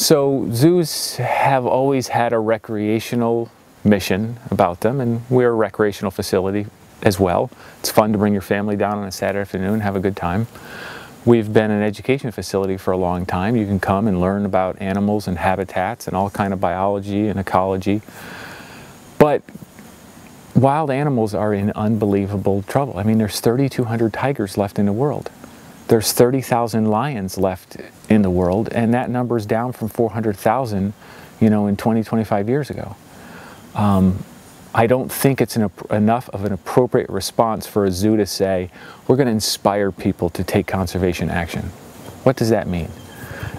So zoos have always had a recreational mission about them, and we're a recreational facility as well. It's fun to bring your family down on a Saturday afternoon and have a good time. We've been an education facility for a long time. You can come and learn about animals and habitats and all kind of biology and ecology. But wild animals are in unbelievable trouble. I mean, there's 3,200 tigers left in the world. There's 30,000 lions left in the world, and that number is down from 400,000, you know, in 25 years ago. I don't think it's enough of an appropriate response for a zoo to say, we're going to inspire people to take conservation action. What does that mean?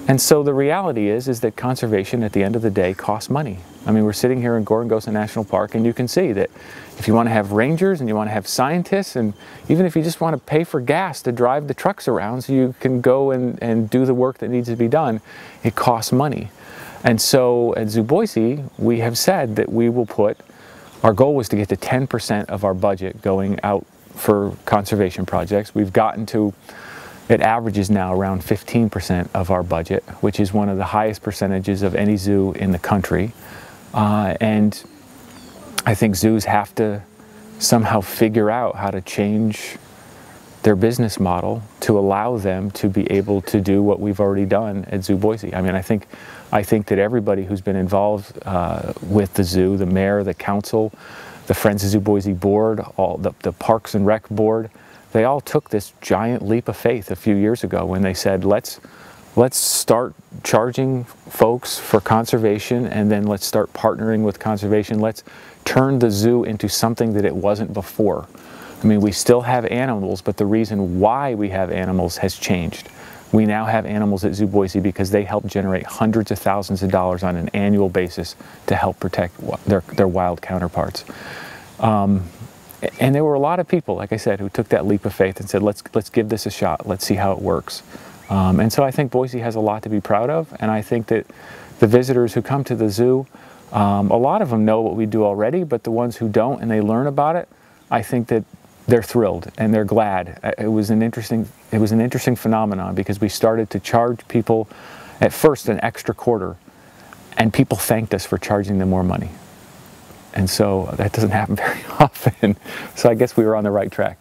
And so the reality is that conservation at the end of the day costs money. I mean, we're sitting here in Gorongosa National Park, and you can see that if you want to have rangers and you want to have scientists, and even if you just want to pay for gas to drive the trucks around so you can go and do the work that needs to be done, it costs money. And so at Zoo Boise, we have said that we will put, our goal was to get to 10% of our budget going out for conservation projects. We've gotten to, it averages now around 15% of our budget, which is one of the highest percentages of any zoo in the country. And I think zoos have to somehow figure out how to change their business model to allow them to be able to do what we've already done at Zoo Boise. I mean, I think that everybody who's been involved with the zoo, the mayor, the council, the Friends of Zoo Boise board, all the Parks and Rec board, they all took this giant leap of faith a few years ago when they said, let's start charging folks for conservation, and then let's start partnering with conservation. Let's turn the zoo into something that it wasn't before. I mean, we still have animals, but the reason why we have animals has changed. We now have animals at Zoo Boise because they help generate hundreds of thousands of dollars on an annual basis to help protect their wild counterparts. And there were a lot of people, like I said, who took that leap of faith and said, let's give this a shot. Let's see how it works. And so I think Boise has a lot to be proud of, and I think that the visitors who come to the zoo, a lot of them know what we do already, but the ones who don't and they learn about it, I think that they're thrilled and they're glad. It was an interesting phenomenon because we started to charge people at first an extra quarter, and people thanked us for charging them more money. And so that doesn't happen very often. So I guess we were on the right track.